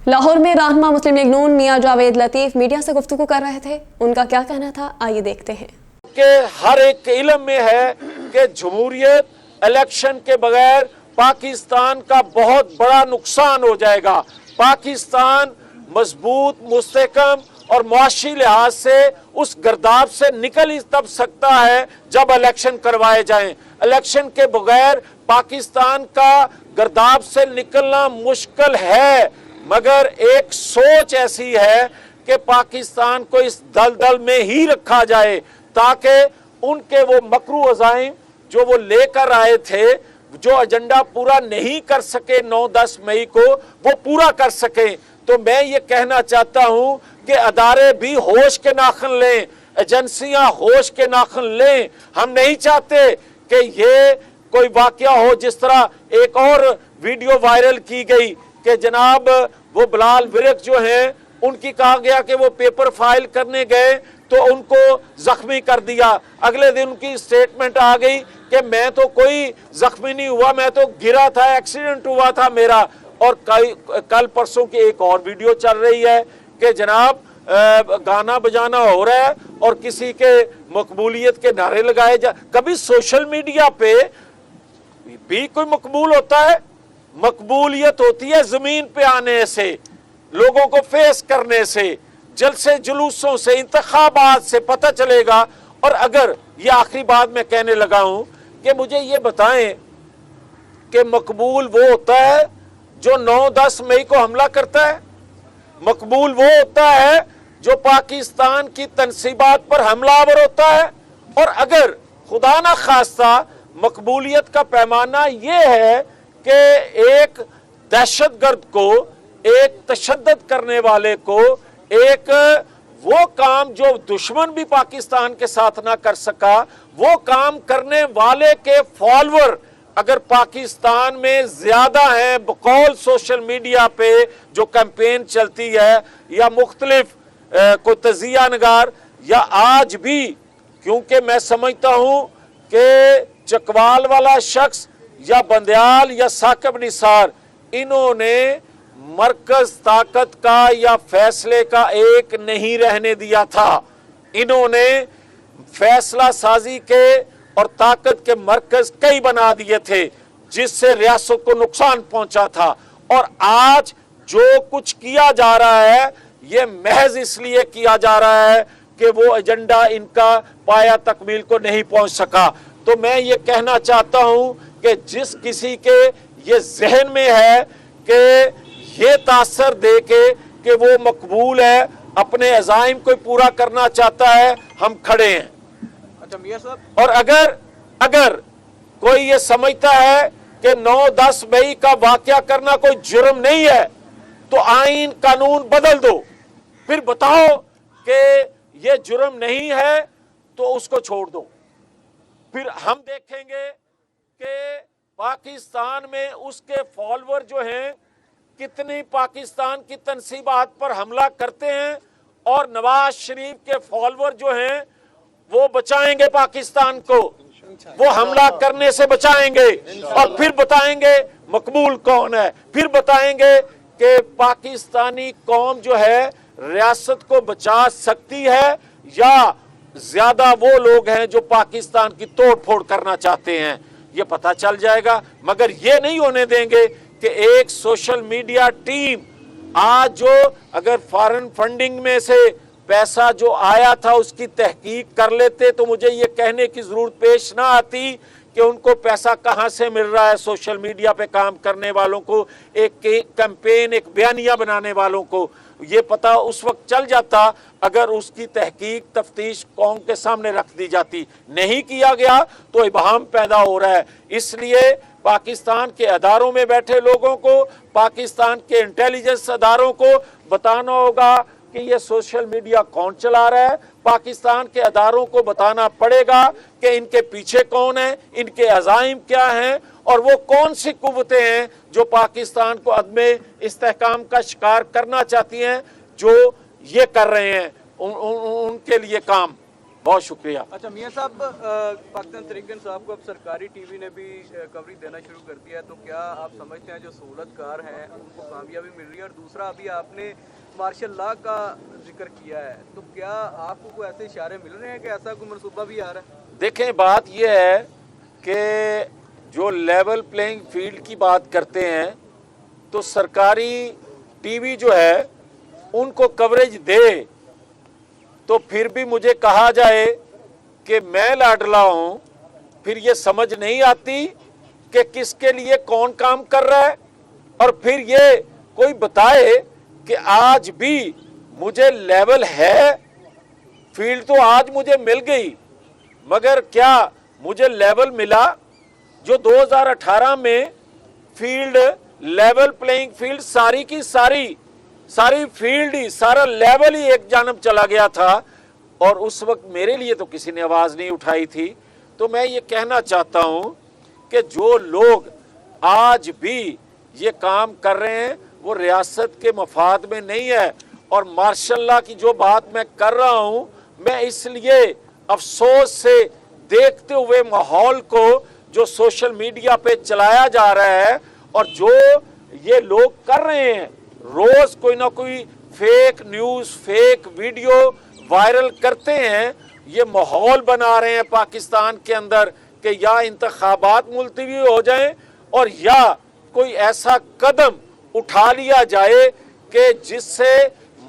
लाहौर में रहनुमा मुस्लिम लीग नून मियां जावेद लतीफ मीडिया से गुफ्तगू कर रहे थे। उनका क्या कहना था, आइए देखते हैं। कि हर एक के इल्म में है कि जमहूरियत इलेक्शन के बगैर पाकिस्तान का बहुत बड़ा नुकसान हो जाएगा। पाकिस्तान मजबूत, मुस्तहकम और मुआशी लिहाज से उस गर्दाब से निकल ही तब सकता है जब इलेक्शन करवाए जाएं। इलेक्शन के बगैर पाकिस्तान का गर्दाब से निकलना मुश्किल है, मगर एक सोच ऐसी है कि पाकिस्तान को इस दलदल में ही रखा जाए ताकि उनके वो मकरू अज़ाइम जो वो लेकर आए थे, जो एजेंडा पूरा नहीं कर सके 9-10 मई को, वो पूरा कर सकें। तो मैं ये कहना चाहता हूँ कि अदारे भी होश के नाखुन लें, एजेंसियां होश के नाखुन लें। हम नहीं चाहते कि ये कोई वाकया हो जिस तरह एक और वीडियो वायरल की गई कि जनाब वो बिलाल विरक जो हैं उनकी कहा गया कि वो पेपर फाइल करने गए तो उनको जख्मी कर दिया। अगले दिन उनकी स्टेटमेंट आ गई कि मैं तो कोई जख्मी नहीं हुआ, मैं तो गिरा था, एक्सीडेंट हुआ था मेरा। और कल परसों की एक और वीडियो चल रही है कि जनाब गाना बजाना हो रहा है और किसी के मकबूलियत के नारे लगाए जा। कभी सोशल मीडिया पे भी कोई मकबूल होता है? मकबूलियत होती है जमीन पे आने से, लोगों को फेस करने से, जलसे जुलूसों से, इंतखाबात से पता चलेगा। और अगर ये आखिरी बात मैं कहने लगा हूं कि मुझे ये बताएं कि मकबूल वो होता है जो 9-10 मई को हमला करता है? मकबूल वो होता है जो पाकिस्तान की तनसीबात पर हमलावर होता है? और अगर खुदा ना खास्ता मकबूलियत का पैमाना ये है कि एक दहशतगर्द को, एक तशद्दुद करने वाले को, एक वो काम जो दुश्मन भी पाकिस्तान के साथ ना कर सका, वो काम करने वाले के फॉलोअर अगर पाकिस्तान में ज्यादा हैं, बकौल सोशल मीडिया पे जो कैंपेन चलती है या मुख्तलिफ कोई तजिया नगार, या आज भी, क्योंकि मैं समझता हूं कि चकवाल वाला शख्स या बंदयाल या साकिब निसार, इन्होंने मरकज ताकत का या फैसले का एक नहीं रहने दिया था। इन्होंने फैसला साजी के और ताकत के मरकज कई बना दिए थे जिससे रियासत को नुकसान पहुंचा था। और आज जो कुछ किया जा रहा है ये महज इसलिए किया जा रहा है कि वो एजेंडा इनका पाया तकमील को नहीं पहुंच सका। तो मैं ये कहना चाहता हूं कि जिस किसी के ये जहन में है कि ये तासर दे के कि वो मकबूल है, अपने अज़ाइम को पूरा करना चाहता है, हम खड़े हैं। अच्छा मियां साहब, और अगर कोई ये समझता है कि 9-10 मई का वाकया करना कोई जुर्म नहीं है तो आईन कानून बदल दो, फिर बताओ कि ये जुर्म नहीं है तो उसको छोड़ दो। फिर हम देखेंगे कि पाकिस्तान में उसके फॉलोअर जो हैं कितनी पाकिस्तान की तनसीबात पर हमला करते हैं, और नवाज शरीफ के फॉलोअर जो हैं वो बचाएंगे पाकिस्तान को, वो हमला करने से बचाएंगे। और फिर बताएंगे मकबूल कौन है, फिर बताएंगे कि पाकिस्तानी कौम जो है रियासत को बचा सकती है या ज्यादा वो लोग हैं जो पाकिस्तान की तोड़ फोड़ करना चाहते हैं। ये पता चल जाएगा। मगर ये नहीं होने देंगे कि एक सोशल मीडिया टीम आज जो अगर फॉरेन फंडिंग में से पैसा जो आया था उसकी तहकीक कर लेते तो मुझे ये कहने की जरूरत पेश ना आती कि उनको पैसा कहां से मिल रहा है। सोशल मीडिया पे काम करने वालों को, एक कैंपेन, एक बयानिया बनाने वालों को ये पता उस वक्त चल जाता अगर उसकी तहकीक तफ्तीश कौम के सामने रख दी जाती। नहीं किया गया तो इबहम पैदा हो रहा है। इसलिए पाकिस्तान के अदारों में बैठे लोगों को, पाकिस्तान के इंटेलिजेंस अदारों को बताना होगा कि ये सोशल मीडिया कौन चला रहा है। पाकिस्तान के अदारों को बताना पड़ेगा कि इनके पीछे कौन है, इनके अज़ाइम क्या हैं और वो कौन सी कुव्वतें हैं जो पाकिस्तान को अदमे इस्तेहकाम का शिकार करना चाहती हैं, जो ये कर रहे हैं उनके लिए काम। बहुत शुक्रिया। अच्छा मियां साहब, पाकिस्तान तहरीक इंसाफ को अब सरकारी टीवी ने भी कवरेज देना शुरू कर दिया है, तो क्या आप समझते हैं जो सहूलतकार हैं उनको कामयाबी मिल रही है? और दूसरा, अभी आपने मार्शल लॉ का जिक्र किया है, तो क्या आपको कोई ऐसे इशारे मिल रहे हैं कि ऐसा कोई मनसूबा भी आ रहा है? देखें, बात यह है कि जो लेवल प्लेइंग फील्ड की बात करते हैं तो सरकारी टीवी जो है उनको कवरेज दे, तो फिर भी मुझे कहा जाए कि मैं लाडला हूं, फिर ये समझ नहीं आती कि किसके लिए कौन काम कर रहा है। और फिर ये कोई बताए कि आज भी मुझे लेवल है, फील्ड तो आज मुझे मिल गई, मगर क्या मुझे लेवल मिला? जो 2018 में फील्ड लेवल प्लेइंग फील्ड सारी की सारी फील्ड ही, सारा लेवल ही एक जानब चला गया था, और उस वक्त मेरे लिए तो किसी ने आवाज़ नहीं उठाई थी। तो मैं ये कहना चाहता हूँ कि जो लोग आज भी ये काम कर रहे हैं वो रियासत के मफाद में नहीं है। और मार्शल लॉ की जो बात मैं कर रहा हूँ, मैं इसलिए अफसोस से देखते हुए माहौल को जो सोशल मीडिया पे चलाया जा रहा है और जो ये लोग कर रहे हैं, रोज कोई ना कोई fake news, fake video viral करते हैं, ये माहौल बना रहे हैं पाकिस्तान के अंदर कि या इंतखाबात मुलतवी हो जाएं और या कोई ऐसा कदम उठा लिया जाए कि जिससे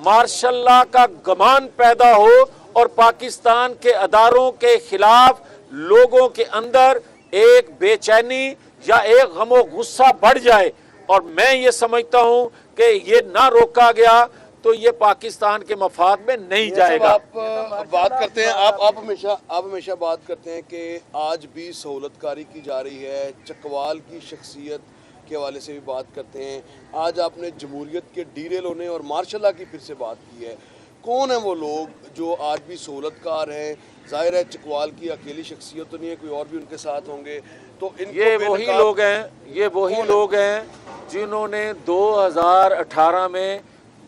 मार्शल लॉ का गमान पैदा हो और पाकिस्तान के अदारों के खिलाफ लोगों के अंदर एक बेचैनी या एक गमो गुस्सा बढ़ जाए। और मैं ये समझता हूँ कि ये ना रोका गया तो ये पाकिस्तान के मफाद में नहीं जाएगा। आप बात करते हैं, आप हमेशा बात करते हैं कि आज भी सहूलतकारी की जा रही है, चकवाल की शख्सियत के हवाले से भी बात करते हैं। आज आपने जमहूरियत के डीरेल होने और मार्शल लॉ की फिर से बात की है। कौन है वो लोग जो आज भी सहूलतकार हैं? जाहिर है चकवाल की अकेली शख्सियत तो नहीं है, कोई और भी उनके साथ होंगे। तो ये वही लोग हैं जिन्होंने 2018 में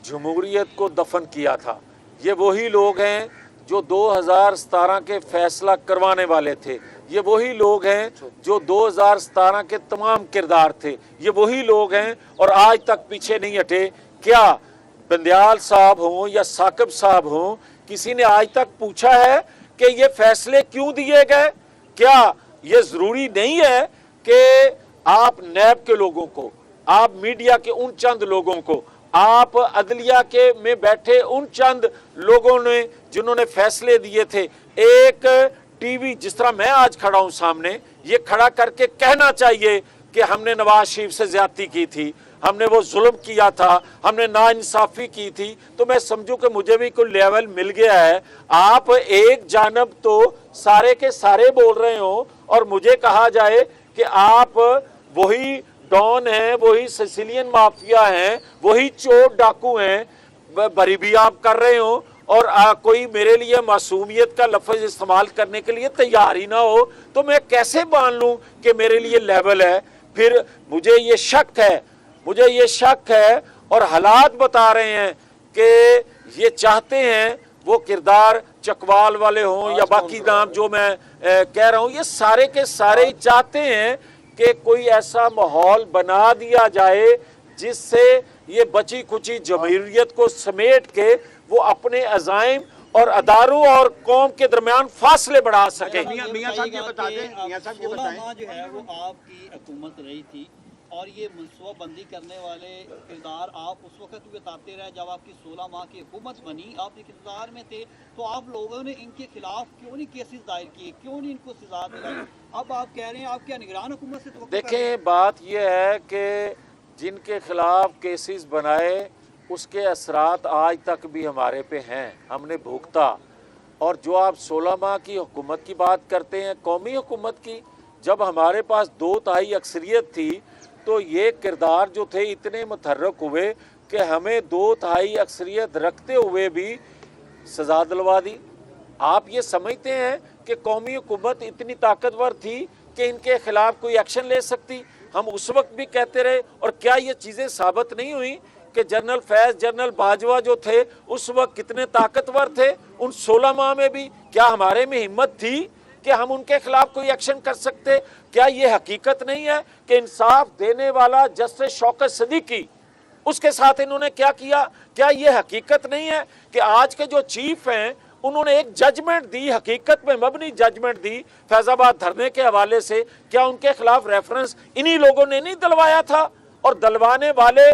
जमहूरियत को दफन किया था। ये वही लोग हैं जो 2017 के फैसला करवाने वाले थे। ये वही लोग हैं जो 2017 के तमाम किरदार थे। ये वही लोग हैं और आज तक पीछे नहीं हटे। क्या बंदयाल साहब हों या साकिब साहब हों, किसी ने आज तक पूछा है कि ये फैसले क्यों दिए गए? क्या ये ज़रूरी नहीं है कि आप नैब के लोगों को, आप मीडिया के उन चंद लोगों को, आप अदलिया के में बैठे उन चंद लोगों ने जिन्होंने फैसले दिए थे, एक टीवी जिस तरह मैं आज खड़ा हूं सामने, ये खड़ा करके कहना चाहिए कि हमने नवाज शरीफ से ज्यादती की थी, हमने वो जुल्म किया था, हमने नाइंसाफी की थी, तो मैं समझूं कि मुझे भी कोई लेवल मिल गया है। आप एक जानब तो सारे के सारे बोल रहे हो और मुझे कहा जाए कि आप वही डॉन हैं, वही सिसिलियन माफिया हैं, वही चोर डाकू हैं, बरी भी आप कर रहे हो और कोई मेरे लिए मासूमियत का लफ्ज इस्तेमाल करने के लिए तैयार ही ना हो, तो मैं कैसे मान लूं कि मेरे लिए लेवल है? फिर मुझे ये शक है और हालात बता रहे हैं कि ये चाहते हैं वो किरदार चकवाल वाले हों या बाकी नाम जो मैं कह रहा हूं, ये सारे के सारे ही चाहते हैं कि कोई ऐसा माहौल बना दिया जाए जिससे ये बची कुची जमहूरियत को समेट के वो अपने अज़ाइम और अदारों और कौम के दरमियान फासले बढ़ा सके। मियां साहब ये बता दें, मियां साहब ये बताएं, 16 माह जो है वो आपकी हुकूमत रही थी और ये मनसूबाबंदी करने वाले किरदार आप उस वक्त भी बताते रहे जब आपकी 16 माह की हुकूमत बनी, आप इक़्तिदार में थे, तो आप लोगों ने इनके खिलाफ क्यों नहीं केसेस दायर किए, क्यों नहीं इनको सजा दिलाई? अब आप कह रहे हैं आप क्या निगरान हुकूमत से तवक्कुल कर रहे हैं? देखें, बात यह है कि जिनके खिलाफ केसेस बनाए उसके असरात आज तक भी हमारे पे हैं, हमने भुगता। और जो आप 16 माह की हुकूमत की बात करते हैं, कौमी हुकूमत की, जब हमारे पास 2/3 अक्सरियत थी तो ये किरदार जो थे इतने मुतहर्रक हुए कि हमें 2/3 अक्सरियत रखते हुए भी सजा दिलवा दी। आप ये समझते हैं कि कौमी हुकूमत इतनी ताकतवर थी कि इनके खिलाफ कोई एक्शन ले सकती? हम उस वक्त भी कहते रहे और क्या ये चीज़ें साबित नहीं हुई कि जनरल फैज, जनरल बाजवा जो थे उस वक्त कितने ताकतवर थे उन 16 माह में भी? क्या हमारे में हिम्मत थी कि हम उनके खिलाफ कोई एक्शन कर सकते? क्या ये हकीकत नहीं है कि इंसाफ देने वाला जस्टिस शौकत सिद्दीकी, उसके साथ इन्होंने क्या किया? क्या ये हकीकत नहीं है कि आज के जो चीफ हैं उन्होंने एक जजमेंट दी, हकीकत में मबनी जजमेंट दी फैजाबाद धरने के हवाले से? क्या उनके खिलाफ रेफरेंस इन्हीं लोगों ने नहीं दिलवाया था? और दिलवाने वाले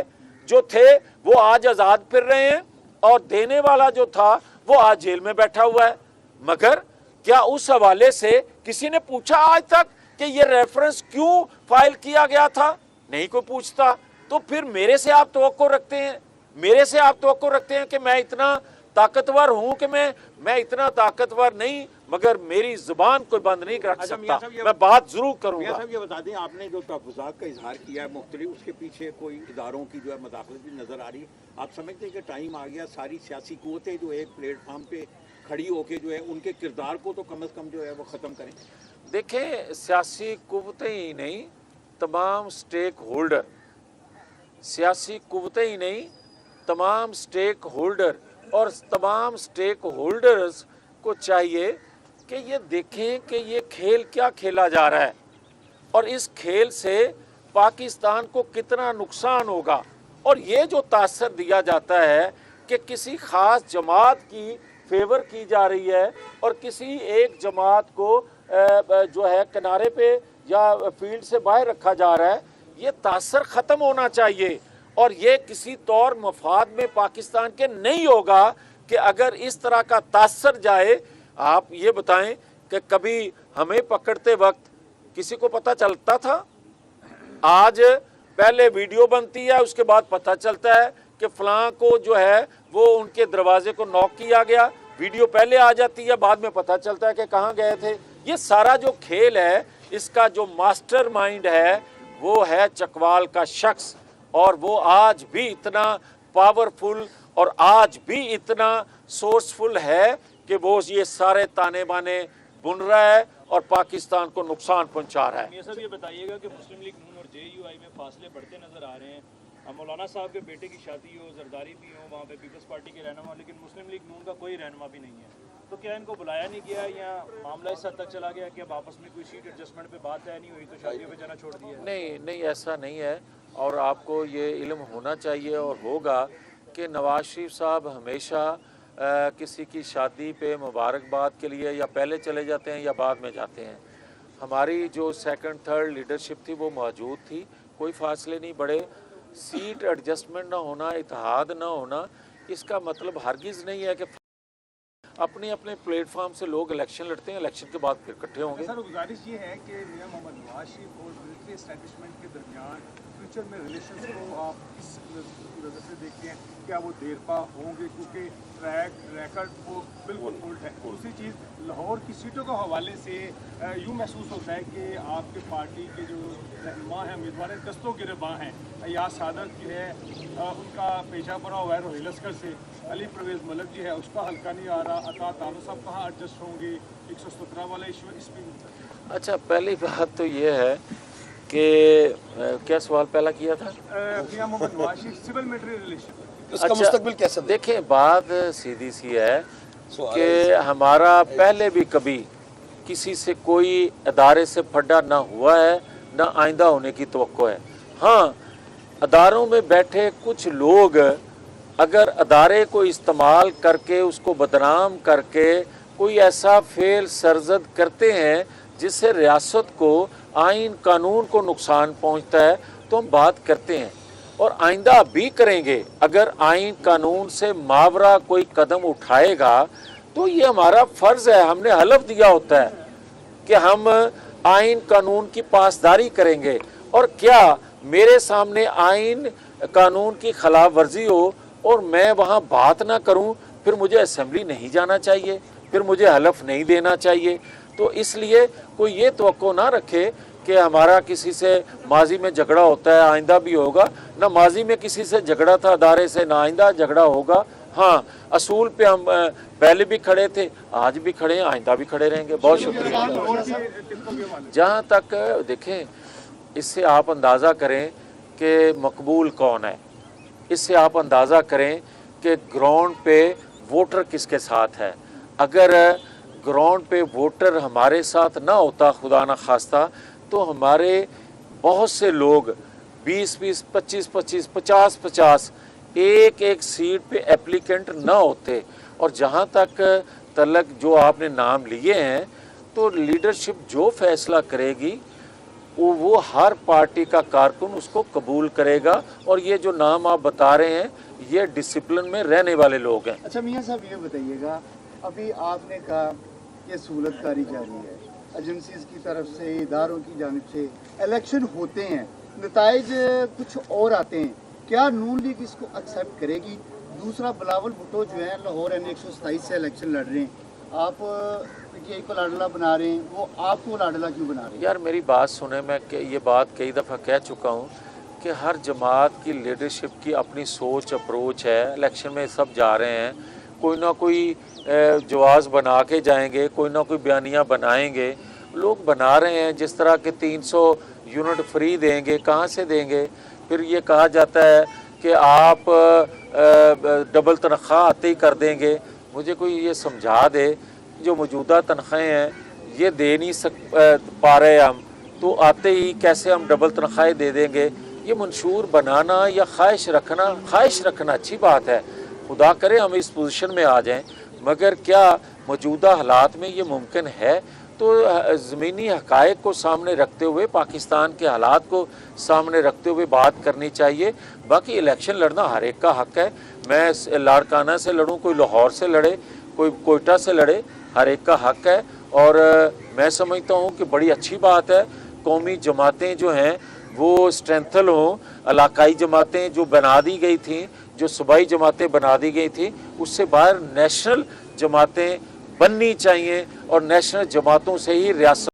जो थे वो आज आज़ाद फिर रहे हैं और देने वाला जो था वो आज जेल में बैठा हुआ है। मगर क्या उस हवाले से किसी ने पूछा आज तक कि ये रेफरेंस क्यों फाइल किया गया था? नहीं कोई पूछता। तो फिर मेरे से आप तवक्को रखते हैं, मेरे से आप तवक्को रखते हैं कि मैं इतना ताकतवर हूं कि मैं इतना ताकतवर नहीं, मगर मेरी जुबान कोई बंद नहीं रख सकता। मैं बात जरूर करूंगा। साहब ये बता दें, आपने जो तहफ़्फ़ुज़ात का इजहार किया है मुख्तलिफ, उसके पीछे कोई इदारों की जो है मदाखलत भी नज़र आ रही है। आप समझते हैं कि टाइम आ गया सारी सियासी क़ुव्वतें जो एक प्लेटफार्म पे खड़ी होके जो है उनके किरदार को तो कम अज़ कम जो है वो ख़त्म करें? देखें, सियासी कुव्वतें ही नहीं, तमाम स्टेक होल्डर, सियासी कुव्वतें ही नहीं, तमाम स्टेक होल्डर और तमाम स्टेक होल्डर्स को चाहिए कि ये देखें कि ये खेल क्या खेला जा रहा है और इस खेल से पाकिस्तान को कितना नुकसान होगा। और ये जो तासर दिया जाता है कि किसी ख़ास जमात की फेवर की जा रही है और किसी एक जमात को जो है किनारे पे या फील्ड से बाहर रखा जा रहा है, ये तासर ख़त्म होना चाहिए। और ये किसी तौर मफाद में पाकिस्तान के नहीं होगा कि अगर इस तरह का तासर जाए। आप ये बताएं कि कभी हमें पकड़ते वक्त किसी को पता चलता था? आज पहले वीडियो बनती है, उसके बाद पता चलता है कि फलां को जो है वो उनके दरवाजे को नॉक किया गया, वीडियो पहले आ जाती है, बाद में पता चलता है कि कहाँ गए थे। ये सारा जो खेल है इसका जो मास्टरमाइंड है वो है चकवाल का शख्स, और वो आज भी इतना पावरफुल और आज भी इतना सोर्सफुल है कि वो ये सारे ताने बाने बुन रहा है और पाकिस्तान को नुकसान पहुंचा रहा है। ये सब ये बताइएगा कि मुस्लिम लीग नून और जेयूआई में फासले बढ़ते नजर आ रहे हैं। मौलाना साहब के बेटे की शादी हो, जरदारी भी हो, वहाँ पे पीपल्स पार्टी के रहनुमा, लेकिन मुस्लिम लीग नून का कोई रहनुमा भी नहीं है। तो क्या इनको बुलाया नहीं गया या मामला इस हद तक चला गया कि अब आपस में कोई सीट एडजस्टमेंट पे बात तय नहीं हुई तो शादियों पे जाना छोड़ दिया? नहीं, ऐसा नहीं है। और आपको ये इल्म होना चाहिए और होगा कि नवाज शरीफ साहब हमेशा किसी की शादी पे मुबारकबाद के लिए या पहले चले जाते हैं या बाद में जाते हैं। हमारी जो सेकंड थर्ड लीडरशिप थी वो मौजूद थी, कोई फासले नहीं बढ़े। सीट एडजस्टमेंट ना होना, इत्तेहाद ना होना, इसका मतलब हरगिज़ नहीं है कि अपने अपने प्लेटफॉर्म से लोग इलेक्शन लड़ते हैं, इलेक्शन के बाद फिर इकट्ठे होंगे। सर, गुजारिश ये है कि मियां मोहम्मद नवाज शरीफ और मिलिट्री एस्टेब्लिशमेंट के दरमियान फ्यूचर में रिलेशंस को आप किस नज़र से देखते हैं? क्या वो देरपा होंगे? क्योंकि ट्रैक रिकॉर्ड वो बिल्कुल उल्ट है। दूसरी चीज़, लाहौर की सीटों के हवाले से यूँ महसूस होता है कि आपके पार्टी के जो रहनुमा हैं, उम्मीदवार दस्तों के रबा हैं, या सादत जो है उनका पेशा पड़ा हुआ है रोहिल लश्कर से, अली परवेज़ मलिक जी है उसका हल्का नहीं आ रहा, अता तारो साहब कहाँ एडजस्ट होंगे? 117 वाला इशू इसमें। अच्छा, पहली बात तो ये है कि क्या सवाल पहला किया था? मियां Mohammad Nawaz Sharif civil military relation, इसका मुस्तकबिल कैसा? देखें, बात सीधी सी है कि हमारा पहले भी कभी किसी से कोई अदारे से फड्डा ना हुआ है, ना आइंदा होने की तवक्को है। हाँ, अदारों में बैठे कुछ लोग अगर अदारे को इस्तेमाल करके उसको बदनाम करके कोई ऐसा फेल सरजद करते हैं जिससे रियासत को, आइन कानून को नुकसान पहुंचता है, तो हम बात करते हैं और आइंदा भी करेंगे। अगर आइन कानून से मावरा कोई कदम उठाएगा तो ये हमारा फ़र्ज़ है, हमने हलफ दिया होता है कि हम आइन कानून की पासदारी करेंगे। और क्या मेरे सामने आइन कानून की खिलाफ वर्जी हो और मैं वहाँ बात ना करूँ, फिर मुझे असेंबली नहीं जाना चाहिए, फिर मुझे हलफ नहीं देना चाहिए। तो इसलिए कोई ये तवक्को ना रखे कि हमारा किसी से माजी में झगड़ा होता है, आइंदा भी होगा। ना माजी में किसी से झगड़ा था अदारे से, ना आइंदा झगड़ा होगा। हाँ, असूल पे हम पहले भी खड़े थे, आज भी खड़े हैं, आइंदा भी खड़े रहेंगे। बहुत शुक्रिया। जहाँ तक देखें, इससे आप अंदाज़ा करें कि मकबूल कौन है। इससे आप अंदाज़ा करें कि ग्राउंड पे वोटर किसके साथ है। अगर ग्राउंड पे वोटर हमारे साथ ना होता, खुदा न खास्ता, तो हमारे बहुत से लोग 20-20, 25-25, 50-50 एक सीट पे एप्लीकेंट ना होते। और जहाँ तक तलक जो आपने नाम लिए हैं, तो लीडरशिप जो फैसला करेगी वो हर पार्टी का कारकुन उसको कबूल करेगा। और ये जो नाम आप बता रहे हैं, ये डिसिप्लिन में रहने वाले लोग हैं। अच्छा मियां साहब, ये बताइएगा, अभी आपने कहा कि सहूलतकारी जारी है, एजेंसीज की तरफ से, इदारों की जानिब से, इलेक्शन होते हैं, नताइज कुछ और आते हैं, क्या नून लीग इसको एक्सेप्ट करेगी? दूसरा, बिलावल भुट्टो जो है लाहौर N127 से इलेक्शन लड़ रहे हैं, आप पीटीआई को लाडला बना रहे हैं, वो आपको लाडला क्यों बना रहे हैं? यार मेरी बात सुने, मैं ये बात कई दफ़ा कह चुका हूँ कि हर जमात की लीडरशिप की अपनी सोच, अप्रोच है। इलेक्शन में सब जा रहे हैं, कोई ना कोई जवाज़ बना के जाएंगे, कोई ना कोई बयानियाँ बनाएंगे। लोग बना रहे हैं जिस तरह के 300 यूनिट फ्री देंगे, कहाँ से देंगे? फिर ये कहा जाता है कि आप डबल तनख्वाह आते ही कर देंगे। मुझे कोई ये समझा दे, जो मौजूदा तनख्वाहें हैं ये दे नहीं पा रहे हम, तो आते ही कैसे हम डबल तनख्वाहें दे देंगे? ये मंशूर बनाना या ख्वाहिश रखना अच्छी बात है, खुदा करे हम इस पोजीशन में आ जाएं, मगर क्या मौजूदा हालात में ये मुमकिन है? तो ज़मीनी हक़ाइक़ को सामने रखते हुए, पाकिस्तान के हालात को सामने रखते हुए बात करनी चाहिए। बाकी इलेक्शन लड़ना हर एक का हक़ है। मैं लाड़काना से लड़ूँ, कोई लाहौर से लड़े, कोई कोयटा से लड़े, हर एक का हक़ है। और मैं समझता हूँ कि बड़ी अच्छी बात है, कौमी जमातें जो हैं वो स्ट्रेंथल हों। इलाकाई जमातें जो बना दी गई थी, जो सूबाई जमातें बना दी गई थी, उससे बाहर नेशनल जमातें बननी चाहिए और नेशनल जमातों से ही रियासत